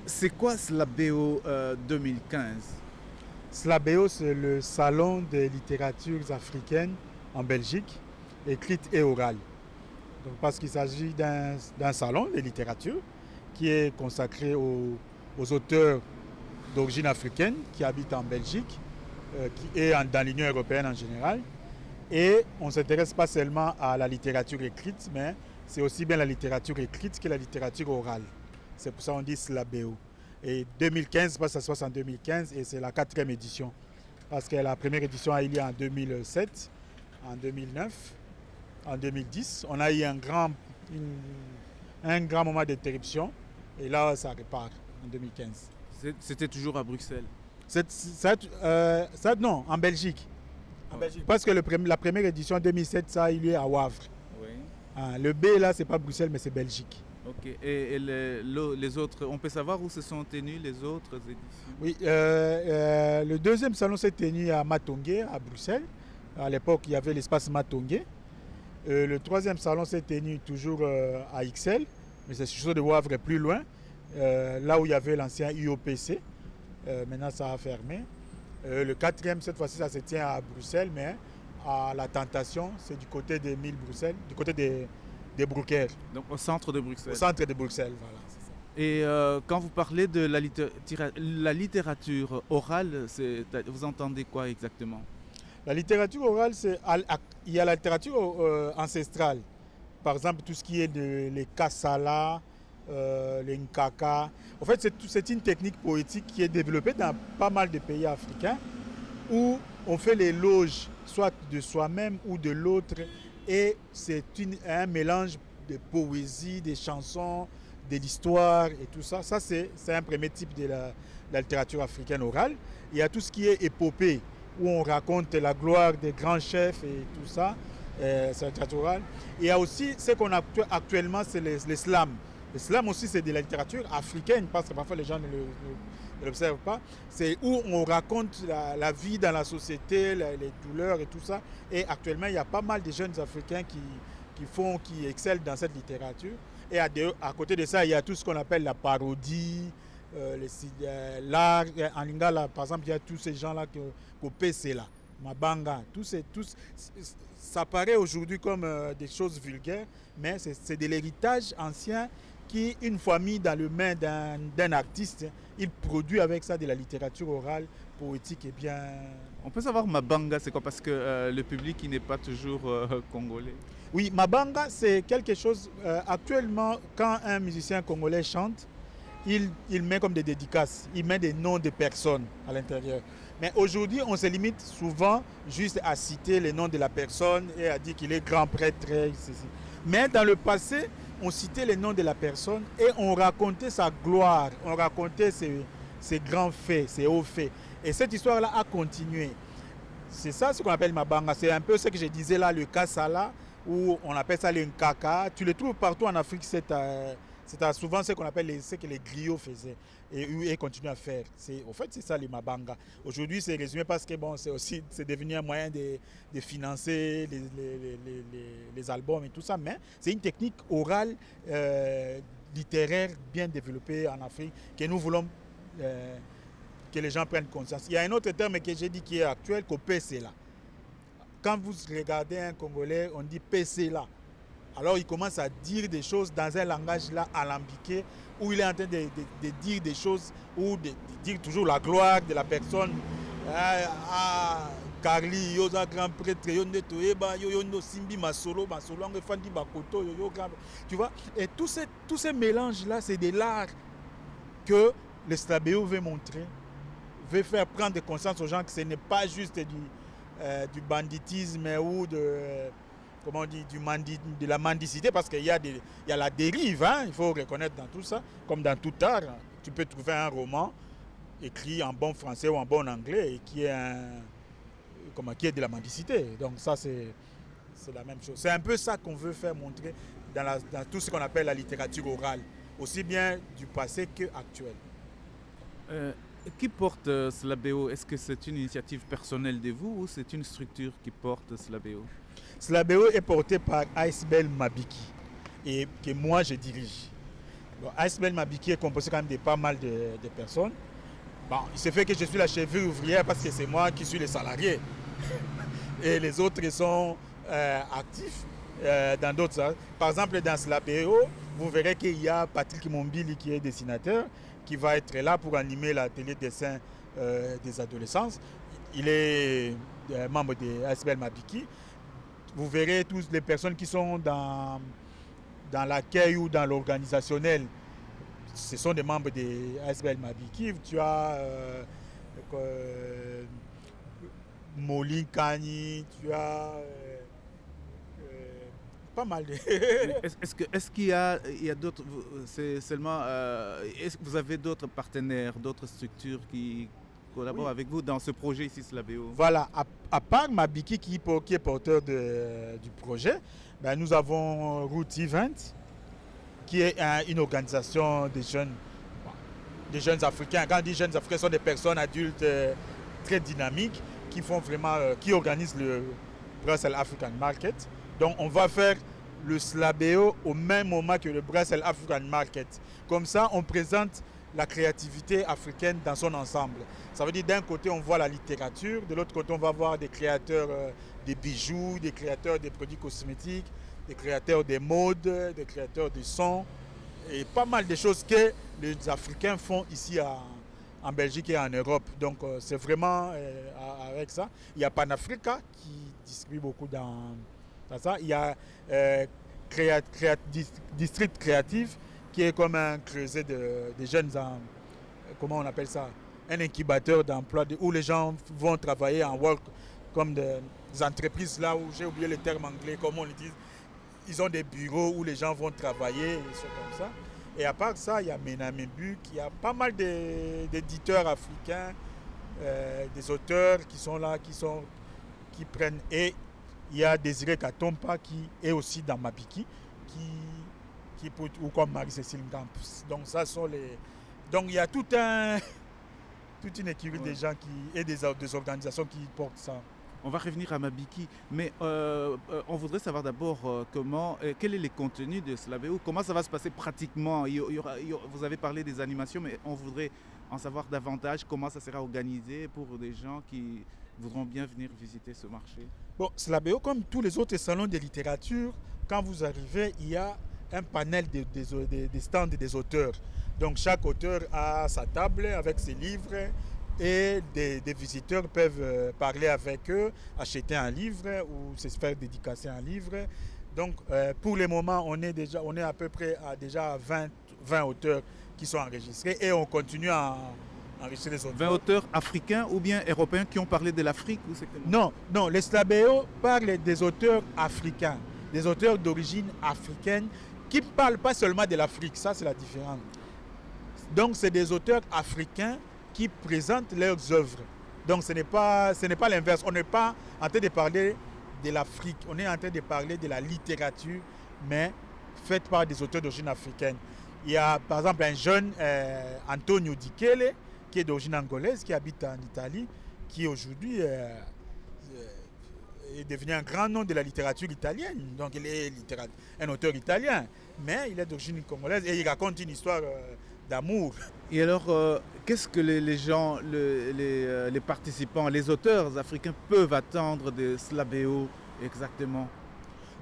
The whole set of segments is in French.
C'est quoi Slabeo 2015? Slabeo, c'est le salon des littératures africaines en Belgique, écrites et orales. Donc, parce qu'il s'agit d'un salon de littérature qui est consacré aux auteurs d'origine africaine qui habitent en Belgique dans l'Union européenne en général. Et on ne s'intéresse pas seulement à la littérature écrite, mais c'est aussi bien la littérature écrite que la littérature orale. C'est pour ça qu'on dit Slabeo. Et 2015, parce que ça se passe en 2015 et c'est la 4e édition. Parce que la première édition a eu lieu en 2007, en 2009, en 2010. On a eu un grand moment d'interruption et là, ça repart en 2015. C'était toujours à Bruxelles. Non, en Belgique. Ouais. Parce que la première édition 2007, ça a eu lieu à Wavre. Oui. Le B, là, c'est pas Bruxelles, mais c'est Belgique. Ok. Et les autres, on peut savoir où se sont tenues les autres éditions? Oui, le deuxième salon s'est tenu à Matongué, à Bruxelles. À l'époque, il y avait l'espace Matongué. Le troisième salon s'est tenu toujours à XL, mais c'est chose de Wavre plus loin, là où il y avait l'ancien IOPC. Maintenant, ça a fermé. Le quatrième, cette fois-ci, ça se tient à Bruxelles, mais à la Tentation, c'est du côté des Mille Bruxelles, du côté des Brookers. Donc au centre de Bruxelles. Au centre de Bruxelles, voilà. C'est ça. Et quand vous parlez de la littérature orale, vous entendez quoi exactement? La littérature orale, il y a la littérature ancestrale. Par exemple, tout ce qui est les Kassala, les Nkaka. En fait, c'est une technique poétique qui est développée dans pas mal de pays africains où on fait l'éloge soit de soi-même ou de l'autre. Et c'est un mélange de poésie, des chansons, de l'histoire et tout ça. Ça, c'est un premier type de la littérature africaine orale. Il y a tout ce qui est épopée, où on raconte la gloire des grands chefs et tout ça. C'est la littérature orale. Il y a aussi ce qu'on a actuellement, c'est l'islam. L'islam aussi, c'est de la littérature africaine, parce que parfois les gens ne l'observent pas. C'est où on raconte la vie dans la société, les douleurs et tout ça. Et actuellement, il y a pas mal de jeunes Africains qui excellent dans cette littérature. Et à côté de ça, il y a tout ce qu'on appelle la parodie, l'art. En Lingala, par exemple, il y a tous ces gens-là qui PC là, Mabanga. Ça paraît aujourd'hui comme des choses vulgaires, mais c'est de l'héritage ancien qui, une fois mis dans les mains d'un artiste, il produit avec ça de la littérature orale, poétique et bien... On peut savoir Mabanga, c'est quoi? Parce que le public il n'est pas toujours congolais. Oui, Mabanga, c'est quelque chose... actuellement, quand un musicien congolais chante, il met comme des dédicaces, il met des noms de personnes à l'intérieur. Mais aujourd'hui, on se limite souvent juste à citer les noms de la personne et à dire qu'il est grand prêtre. Mais dans le passé, on citait les noms de la personne et on racontait sa gloire, on racontait ses grands faits, ses hauts faits. Et cette histoire-là a continué. C'est ça ce qu'on appelle Mabanga. C'est un peu ce que je disais là, le Kassala, ou on appelle ça le Nkaka. Tu le trouves partout en Afrique, c'est souvent ce qu'on appelle ce que les griots faisaient et continuent à faire. En fait, c'est ça les Mabanga. Aujourd'hui, c'est résumé parce que bon, c'est devenu un moyen de financer les albums et tout ça. Mais c'est une technique orale, littéraire bien développée en Afrique que nous voulons que les gens prennent conscience. Il y a un autre terme que j'ai dit qui est actuel, que PC là. Quand vous regardez un Congolais, on dit PC là. Alors il commence à dire des choses dans un langage là alambiqué, où il est en train de dire des choses, ou de dire toujours la gloire de la personne. Carly, yo za grand prêtre, yo neto eba, yo no simbi masolo, on fandi bakoto, yo grand. Tu vois? Et tous ces mélanges là, c'est de l'art que le Slabeo veut montrer, veut faire prendre conscience aux gens que ce n'est pas juste du banditisme ou comment on dit, de la mendicité, parce qu'il y a la dérive, hein, il faut reconnaître dans tout ça, comme dans tout art, tu peux trouver un roman écrit en bon français ou en bon anglais et qui est de la mendicité. Donc ça, c'est la même chose. C'est un peu ça qu'on veut faire montrer dans tout ce qu'on appelle la littérature orale, aussi bien du passé qu'actuel. Qui porte Slabeo? Est-ce que c'est une initiative personnelle de vous ou c'est une structure qui porte Slabeo? Slabeo est porté par Icebel Mabiki et que moi je dirige. Bon, ASBL Mabiki est composé quand même de pas mal de personnes. Bon, il se fait que je suis la cheville ouvrière parce que c'est moi qui suis le salarié. Et les autres sont actifs dans d'autres. Hein. Par exemple, dans Slabeo, vous verrez qu'il y a Patrick Mombili qui est dessinateur, qui va être là pour animer l'atelier de dessin des adolescents. Il est membre de ASBL Mabiki. Vous verrez toutes les personnes qui sont dans l'accueil ou dans l'organisationnel. Ce sont des membres de ASBL Mabiki. Tu as Molin Kani, tu as pas mal de... Est-ce qu'il y a d'autres, c'est seulement, est-ce que vous avez d'autres partenaires, d'autres structures qui collaborent avec vous dans ce projet ici, Slabeo? Voilà, à part Mabiki qui est porteur du projet, ben, nous avons Root Event, qui est une organisation des jeunes Africains. Quand on dit jeunes Africains, ce sont des personnes adultes très dynamiques qui font vraiment, qui organisent le Brussels African Market. Donc on va faire le Slabeo au même moment que le Brussels African Market. Comme ça, on présente la créativité africaine dans son ensemble. Ça veut dire d'un côté, on voit la littérature, de l'autre côté, on va voir des créateurs des bijoux, des créateurs des produits cosmétiques, des créateurs des modes, des créateurs de sons, et pas mal de choses que les Africains font ici en Belgique et en Europe. Donc c'est vraiment avec ça. Il y a Panafrica qui distribue beaucoup dans ça. Il y a District Créatif qui est comme un creuset de jeunes, comment on appelle ça, un incubateur d'emploi où les gens vont travailler en work comme des entreprises là où j'ai oublié le terme anglais, comment on le dit. Ils ont des bureaux où les gens vont travailler, et choses comme ça. Et à part ça, il y a Menamebuk, il y a pas mal d'éditeurs africains, des auteurs qui sont là, qui prennent. Et il y a Désiré Katompa qui est aussi dans Mabiki, ou comme Marie-Cécile Ngamp. Donc ça sont les. Donc il y a toute une équipe de gens et des organisations qui portent ça. On va revenir à Mabiki, mais on voudrait savoir d'abord quel est le contenu de Slabeo, comment ça va se passer pratiquement. Vous avez parlé des animations, mais on voudrait en savoir davantage, comment ça sera organisé pour des gens qui voudront bien venir visiter ce marché. Bon, Slabeo, comme tous les autres salons de littérature, quand vous arrivez, il y a un panel des stands des auteurs. Donc chaque auteur a sa table avec ses livres. Et des visiteurs peuvent parler avec eux, acheter un livre ou se faire dédicacer un livre. Donc pour le moment, on est à peu près déjà à 20 auteurs qui sont enregistrés et on continue à enregistrer les auteurs. 20 auteurs africains ou bien européens qui ont parlé de l'Afrique ou c'est Non, les Slabeo parlent des auteurs africains, des auteurs d'origine africaine qui ne parlent pas seulement de l'Afrique, ça c'est la différence. Donc c'est des auteurs africains qui présentent leurs œuvres. Donc ce n'est pas l'inverse. On n'est pas en train de parler de l'Afrique, on est en train de parler de la littérature, mais faite par des auteurs d'origine africaine. Il y a par exemple un jeune Antonio Dikele, qui est d'origine angolaise, qui habite en Italie, qui aujourd'hui est devenu un grand nom de la littérature italienne. Donc il est un auteur italien, mais il est d'origine congolaise et il raconte une histoire d'amour. Et alors, qu'est-ce que les gens, les participants, les auteurs africains peuvent attendre de Slabeo exactement?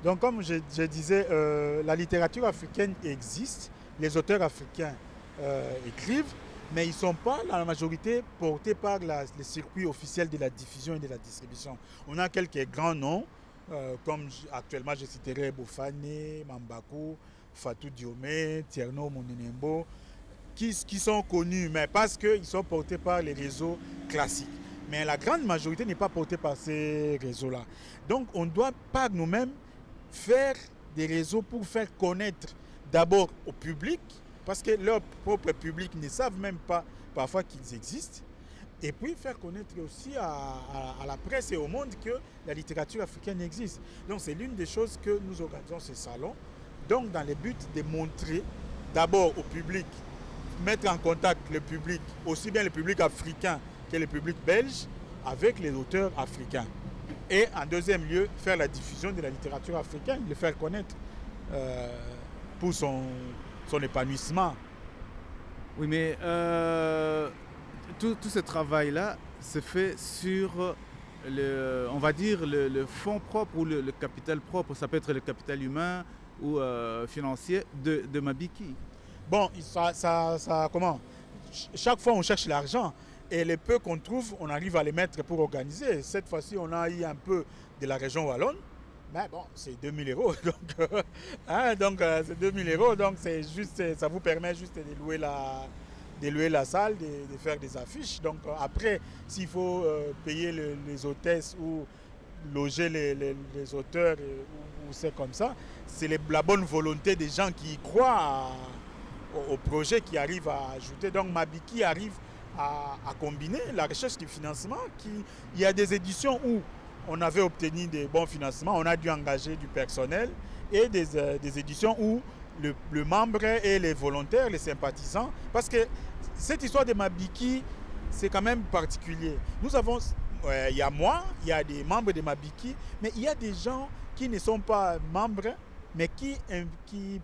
Donc comme je disais, la littérature africaine existe, les auteurs africains écrivent, mais ils ne sont pas la majorité portés par les circuits officiels de la diffusion et de la distribution. On a quelques grands noms, comme actuellement je citerai Bofane, Mambaku, Fatou Diomé, Tierno Monenembo, qui sont connus, mais parce qu'ils sont portés par les réseaux classiques. Mais la grande majorité n'est pas portée par ces réseaux-là. Donc on doit par nous-mêmes faire des réseaux pour faire connaître d'abord au public, parce que leur propre public ne savent même pas parfois qu'ils existent, et puis faire connaître aussi à la presse et au monde que la littérature africaine existe. Donc c'est l'une des choses que nous organisons ce salon, donc dans le but de montrer d'abord au public, mettre en contact le public, aussi bien le public africain que le public belge, avec les auteurs africains. Et en deuxième lieu, faire la diffusion de la littérature africaine, le faire connaître pour son épanouissement. Oui, mais tout ce travail-là se fait sur on va dire, le fonds propre ou le capital propre. Ça peut être le capital humain ou financier de Mabiki. Bon, comment? Chaque fois, on cherche l'argent. Et les peu qu'on trouve, on arrive à les mettre pour organiser. Cette fois-ci, on a eu un peu de la région wallonne. Mais bon, c'est 2000 euros. Donc, c'est 2000 euros. Donc, c'est juste, ça vous permet juste de louer la salle, de faire des affiches. Donc, après, s'il faut payer les hôtesses ou loger les auteurs, ou c'est comme ça, c'est la bonne volonté des gens qui y croient au projet qui arrive à ajouter. Donc, Mabiki arrive à combiner la recherche du financement. Il y a des éditions où on avait obtenu des bons financements, on a dû engager du personnel, et des éditions où le membre et les volontaires, les sympathisants, parce que cette histoire de Mabiki, c'est quand même particulier. Nous avons, il y a moi, il y a des membres de Mabiki, mais il y a des gens qui ne sont pas membres, mais qui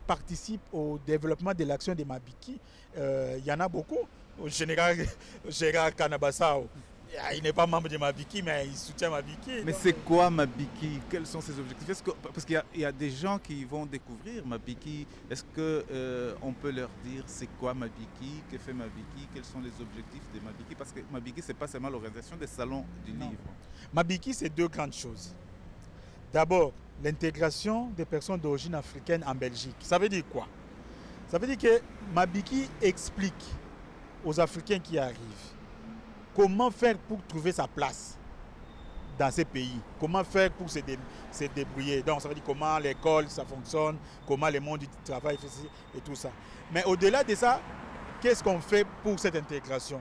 participent au développement de l'action de Mabiki. Il y en a beaucoup. Au général Gérard Kanabassao, il n'est pas membre de Mabiki, mais il soutient Mabiki. Mais c'est quoi Mabiki? Quels sont ses objectifs? Parce qu'il y a des gens qui vont découvrir Mabiki. Est-ce qu'on peut leur dire c'est quoi Mabiki? Que fait Mabiki? Quels sont les objectifs de Mabiki? Parce que Mabiki, ce n'est pas seulement l'organisation des salons du livre. Mabiki, c'est deux grandes choses. D'abord, l'intégration des personnes d'origine africaine en Belgique. Ça veut dire quoi? Ça veut dire que Mabiki explique aux Africains qui arrivent comment faire pour trouver sa place dans ces pays, comment faire pour se débrouiller. Donc ça veut dire comment l'école ça fonctionne, comment le monde du travail fait et tout ça. Mais au-delà de ça, qu'est-ce qu'on fait pour cette intégration?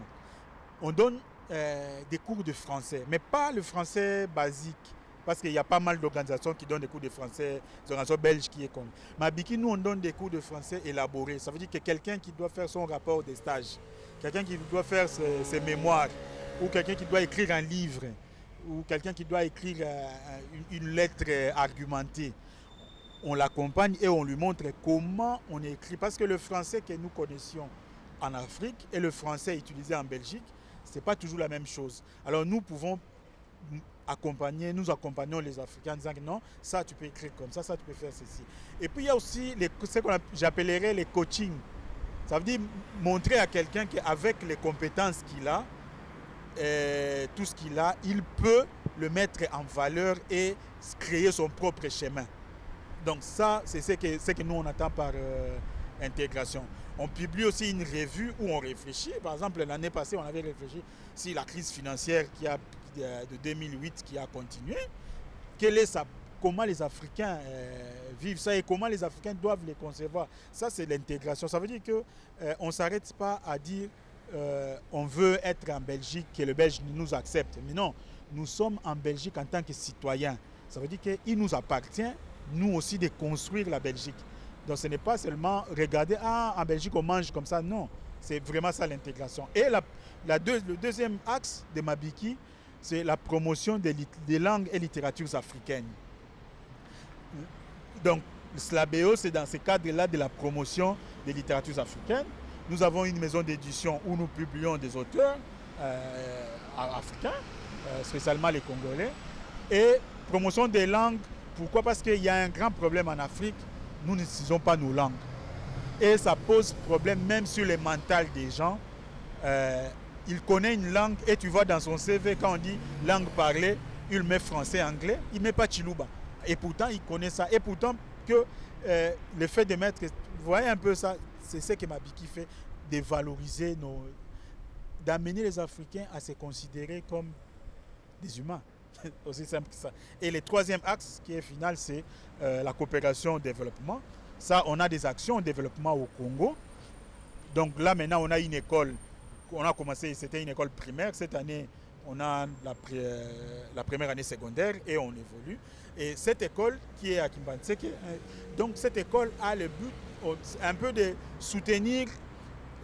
On donne des cours de français, mais pas le français basique, parce qu'il y a pas mal d'organisations qui donnent des cours de français, des organisations belges qui est comme. Mabiki, nous on donne des cours de français élaborés. Ça veut dire que quelqu'un qui doit faire son rapport de stage, quelqu'un qui doit faire ses mémoires, ou quelqu'un qui doit écrire un livre, ou quelqu'un qui doit écrire une lettre argumentée, on l'accompagne et on lui montre comment on écrit. Parce que le français que nous connaissions en Afrique et le français utilisé en Belgique, ce n'est pas toujours la même chose. Alors nous pouvons nous accompagnons les Africains en disant que non, ça tu peux écrire comme ça tu peux faire ceci. Et puis il y a aussi ce que j'appellerais les coachings. Ça veut dire montrer à quelqu'un qu'avec les compétences qu'il a, tout ce qu'il a, il peut le mettre en valeur et créer son propre chemin. Donc ça, c'est ce que nous on attend par intégration. On publie aussi une revue où on réfléchit. Par exemple, l'année passée, on avait réfléchi sur la crise financière de 2008 qui a continué. Comment les Africains vivent ça et comment les Africains doivent les concevoir. Ça, c'est l'intégration. Ça veut dire qu'on ne s'arrête pas à dire on veut être en Belgique, que le Belge nous accepte. Mais non, nous sommes en Belgique en tant que citoyens. Ça veut dire qu'il nous appartient, nous aussi, de construire la Belgique. Donc ce n'est pas seulement regarder, en Belgique on mange comme ça. Non, c'est vraiment ça l'intégration. Et le deuxième axe de Mabiki, c'est la promotion des langues et littératures africaines. Donc, le Slabeo, c'est dans ce cadre-là de la promotion des littératures africaines. Nous avons une maison d'édition où nous publions des auteurs africains, spécialement les Congolais. Et promotion des langues, pourquoi? Parce qu'il y a un grand problème en Afrique, nous n'utilisons pas nos langues. Et ça pose problème même sur le mental des gens. Il connaît une langue et tu vois dans son CV, quand on dit langue parlée, il met français, anglais, il ne met pas Chiluba. Et pourtant, il connaît ça. Et pourtant, le fait de mettre, vous voyez un peu ça, c'est ce que Mabiki fait, de valoriser, d'amener les Africains à se considérer comme des humains. Aussi simple que ça. Et le troisième axe qui est final, c'est la coopération au développement. Ça, on a des actions au développement au Congo. Donc là, maintenant, on a une école. On a commencé, c'était une école primaire. Cette année, on a la première année secondaire et on évolue. Et cette école qui est à Kimbantseke, donc cette école a le but un peu de soutenir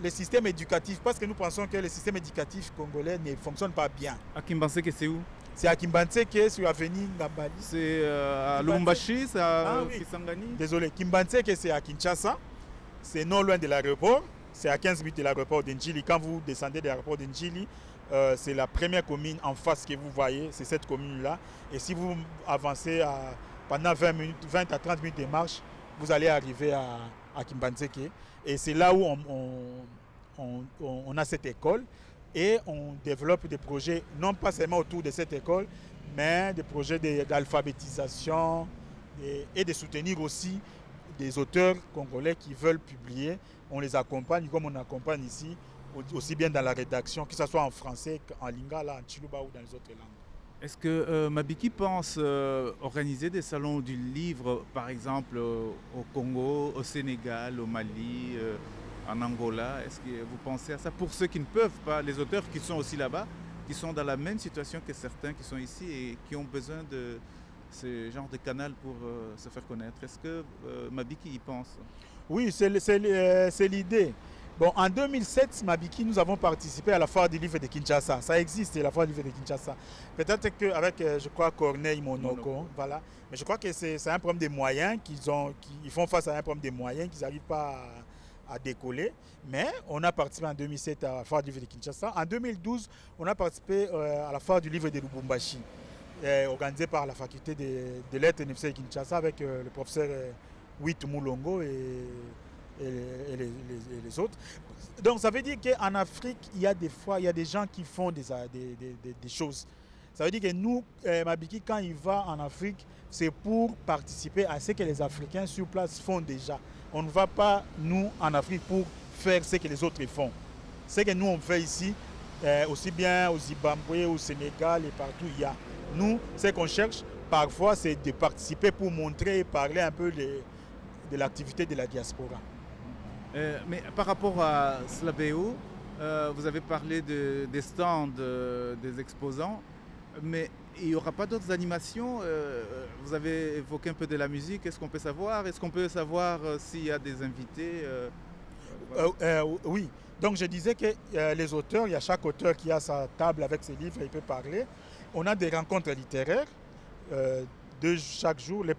le système éducatif parce que nous pensons que le système éducatif congolais ne fonctionne pas bien. À Kimbantseke, c'est où? C'est à Kimbantseke, sur l'avenue Ngambali. C'est à Lubumbashi, c'est à Kisangani? Désolé, Kimbantseke, c'est à Kinshasa. c'est non loin de l'aéroport. C'est à 15 minutes de l'aéroport d'Ndjili. Quand vous descendez de l'aéroport d'Ndjili, c'est la première commune en face que vous voyez, c'est cette commune-là. Et si vous avancez pendant 20 à 30 minutes de marche, vous allez arriver à Kimbanzeke. Et c'est là où on a cette école. Et on développe des projets, non pas seulement autour de cette école, mais des projets d'alphabétisation et de soutenir aussi des auteurs congolais qui veulent publier. On les accompagne comme on accompagne ici, aussi bien dans la rédaction, que ce soit en français, en lingala, en chiluba ou dans les autres langues. Est-ce que Mabiki pense organiser des salons du livre, par exemple au Congo, au Sénégal, au Mali, en Angola? Est-ce que vous pensez à ça pour ceux qui ne peuvent pas, les auteurs qui sont aussi là-bas, qui sont dans la même situation que certains qui sont ici et qui ont besoin de ce genre de canal pour se faire connaître? Est-ce que Mabiki y pense? Oui, c'est l'idée. Bon, en 2007, Mabiki, nous avons participé à la foire du livre de Kinshasa. Ça existe, la foire du livre de Kinshasa. Peut-être qu'avec, je crois, Corneille Monoko, voilà. Mais je crois que c'est un problème de moyens qu'ils font face à un problème de moyens qu'ils n'arrivent pas à décoller. Mais on a participé en 2007 à la foire du livre de Kinshasa. En 2012, on a participé à la foire du livre de Lubumbashi, organisée par la faculté de lettres de l'Université de Kinshasa avec le professeur Witt Moulongo et les autres. Donc ça veut dire qu'en Afrique, il y a des gens qui font des choses. Ça veut dire que nous, Mabiki, quand il va en Afrique, c'est pour participer à ce que les Africains sur place font déjà. On ne va pas, nous, en Afrique, pour faire ce que les autres font. Ce que nous, on fait ici, aussi bien au Zimbabwe, au Sénégal et partout, il y a. Nous, ce qu'on cherche, parfois, c'est de participer pour montrer et parler un peu de l'activité de la diaspora. Mais par rapport à Slabeo, vous avez parlé des stands des exposants, mais il n'y aura pas d'autres animations. Vous avez évoqué un peu de la musique. Est-ce qu'on peut savoir? Est-ce qu'on peut savoir s'il y a des invités? Voilà. Oui. Donc je disais que les auteurs, il y a chaque auteur qui a sa table avec ses livres, il peut parler. On a des rencontres littéraires de chaque jour. Le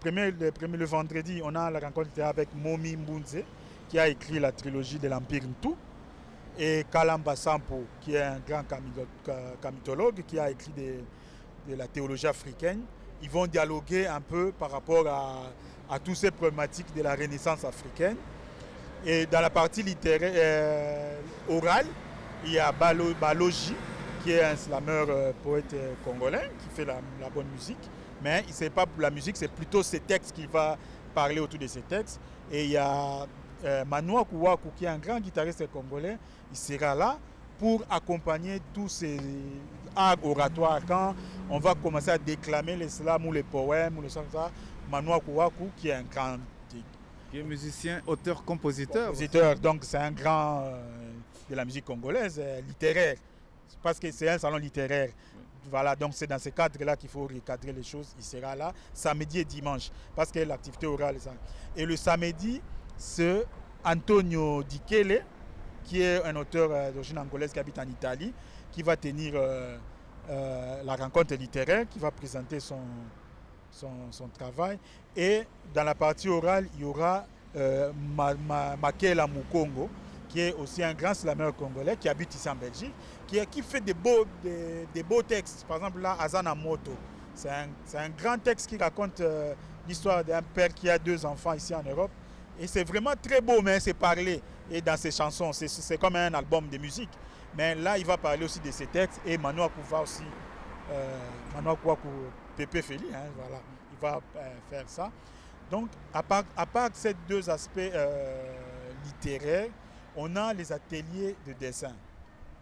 vendredi, on a la rencontre littéraire avec Momi Mbunze, qui a écrit la trilogie de l'Empire Ntou, et Kalamba Sampo, qui est un grand camitologue, qui a écrit de la théologie africaine. Ils vont dialoguer un peu par rapport à toutes ces problématiques de la Renaissance africaine. Et dans la partie littéraire orale, il y a Baloji, qui est un slameur poète congolais, qui fait la bonne musique. Mais ce n'est pas pour la musique, c'est plutôt ses textes qu'il va parler autour de ses textes. Et il y a Manoa Kouakou, qui est un grand guitariste congolais, il sera là pour accompagner tous ces arts oratoires. Quand on va commencer à déclamer les slams ou les poèmes ou les choses comme ça, Manoa Kouakou, qui est un grand... Qui est musicien, auteur, compositeur. Donc c'est un grand de la musique congolaise, littéraire. Parce que c'est un salon littéraire. Voilà, donc c'est dans ce cadre-là qu'il faut recadrer les choses. Il sera là samedi et dimanche, parce que l'activité orale est ça. Et le samedi, c'est Antonio Dikele, qui est un auteur d'origine angolaise qui habite en Italie, qui va tenir la rencontre littéraire, qui va présenter son travail. Et dans la partie orale, il y aura Makela Mukongo, qui est aussi un grand slameur congolais qui habite ici en Belgique, qui fait des beaux textes. Par exemple, là, Azana Moto, c'est un grand texte qui raconte l'histoire d'un père qui a 2 enfants ici en Europe. Et c'est vraiment très beau, mais c'est parlé. Et dans ses chansons, c'est comme un album de musique. Mais là, il va parler aussi de ses textes. Et Manoa Kouva aussi, Manoa Kouakou, Pépé Feli, hein, voilà, il va faire ça. Donc, à part ces 2 aspects littéraires, on a les ateliers de dessin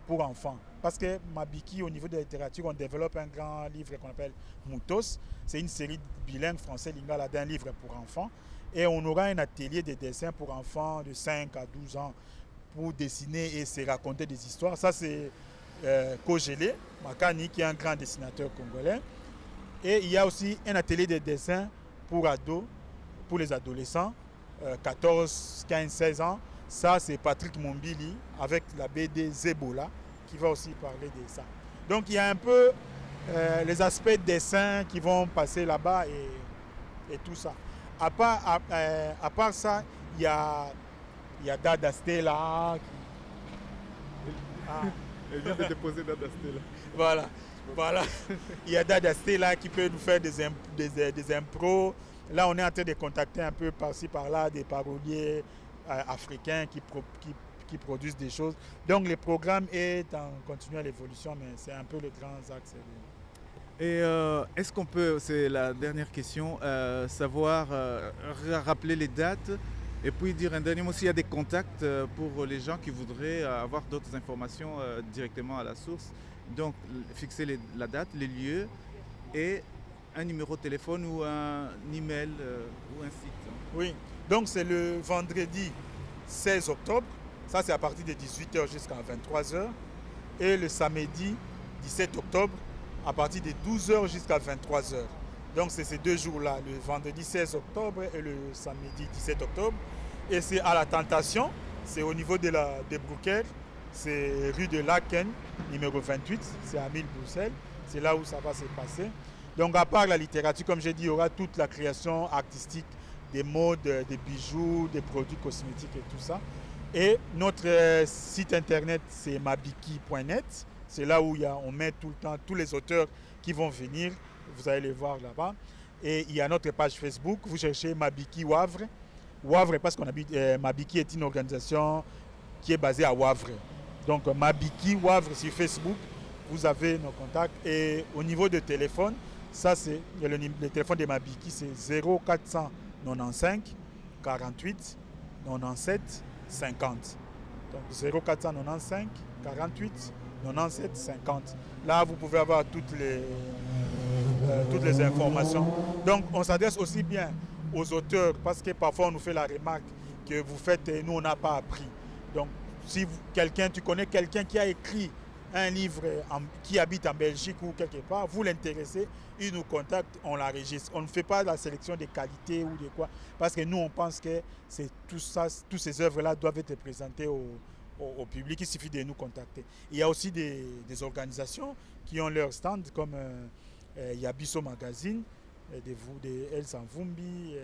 pour enfants. Parce que Mabiki, au niveau de la littérature, on développe un grand livre qu'on appelle Moutos. C'est une série bilingue français-lingala d'un livre pour enfants. Et on aura un atelier de dessin pour enfants de 5 à 12 ans pour dessiner et se raconter des histoires. Ça, c'est Kogele Makani, qui est un grand dessinateur congolais. Et il y a aussi un atelier de dessin pour ados, pour les adolescents, 14, 15, 16 ans. Ça, c'est Patrick Mombili avec la BD Zebola qui va aussi parler de ça. Donc, il y a un peu les aspects de dessin qui vont passer là-bas et tout ça. À part ça, il y a Il y a Dada Stella. Elle vient de déposer Dada Stella. Voilà, voilà. Il y a Dada Stella qui peut nous faire des impros. Là, on est en train de contacter un peu par-ci, par-là des paroliers africains qui produisent des choses. Donc, le programme est en continuelle évolution, mais c'est un peu le grand axe. Et est-ce qu'on peut, c'est la dernière question, savoir rappeler les dates et puis dire un dernier mot s'il y a des contacts pour les gens qui voudraient avoir d'autres informations directement à la source. Donc, fixer la date, les lieux et un numéro de téléphone ou un email ou un site. Oui, donc c'est le vendredi 16 octobre, ça c'est à partir de 18h jusqu'à 23h, et le samedi 17 octobre à partir de 12h jusqu'à 23h. Donc c'est ces 2 jours-là, le vendredi 16 octobre et le samedi 17 octobre. Et c'est à la Tentation, c'est au niveau de Brouckère, c'est rue de Laken, numéro 28, c'est à 1000 Bruxelles, c'est là où ça va se passer. Donc à part la littérature, comme j'ai dit, il y aura toute la création artistique, des modes, des bijoux, des produits cosmétiques et tout ça. Et notre site internet, c'est mabiki.net. C'est là où on met tout le temps tous les auteurs qui vont venir. Vous allez les voir là-bas. Et il y a notre page Facebook. Vous cherchez Mabiki Wavre. Wavre parce qu'on habite. Mabiki est une organisation qui est basée à Wavre. Donc Mabiki Wavre sur Facebook. Vous avez nos contacts. Et au niveau de téléphone, ça c'est le téléphone de Mabiki, c'est 0495 48 97 50. Donc 0495 48 97 50. Là, vous pouvez avoir toutes les informations. Donc, on s'adresse aussi bien aux auteurs parce que parfois on nous fait la remarque que vous faites et nous on n'a pas appris. Donc, si tu connais quelqu'un qui a écrit un livre qui habite en Belgique ou quelque part, vous l'intéressez, il nous contacte, on l'enregistre. On ne fait pas la sélection des qualités ou de quoi, parce que nous on pense que toutes ces œuvres-là doivent être présentées au public. Il suffit de nous contacter. Il y a aussi des organisations qui ont leur stand, comme Yabiso Magazine, de El Sanvumbi.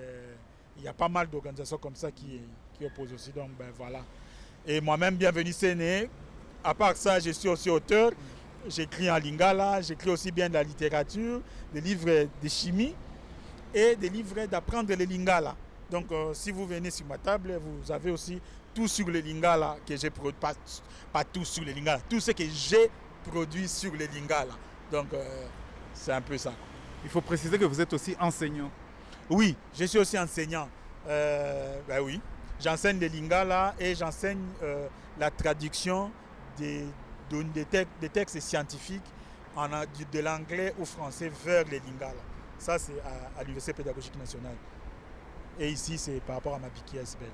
Il y a pas mal d'organisations comme ça qui opposent aussi. Donc ben voilà. Et moi-même, bienvenue Séné. À part ça, je suis aussi auteur. J'écris en lingala, j'écris aussi bien de la littérature, des livres de chimie et des livres d'apprendre le lingala. Donc, si vous venez sur ma table, vous avez aussi tout sur le lingala que j'ai produit. Pas tout sur le lingala, tout ce que j'ai produit sur le lingala. Donc, c'est un peu ça. Il faut préciser que vous êtes aussi enseignant. Oui, je suis aussi enseignant. Ben oui, j'enseigne le lingala et j'enseigne la traduction des textes scientifiques de l'anglais au français vers le lingala. Ça, c'est à l'Université pédagogique nationale. Et ici, c'est par rapport à Mabiki SBL.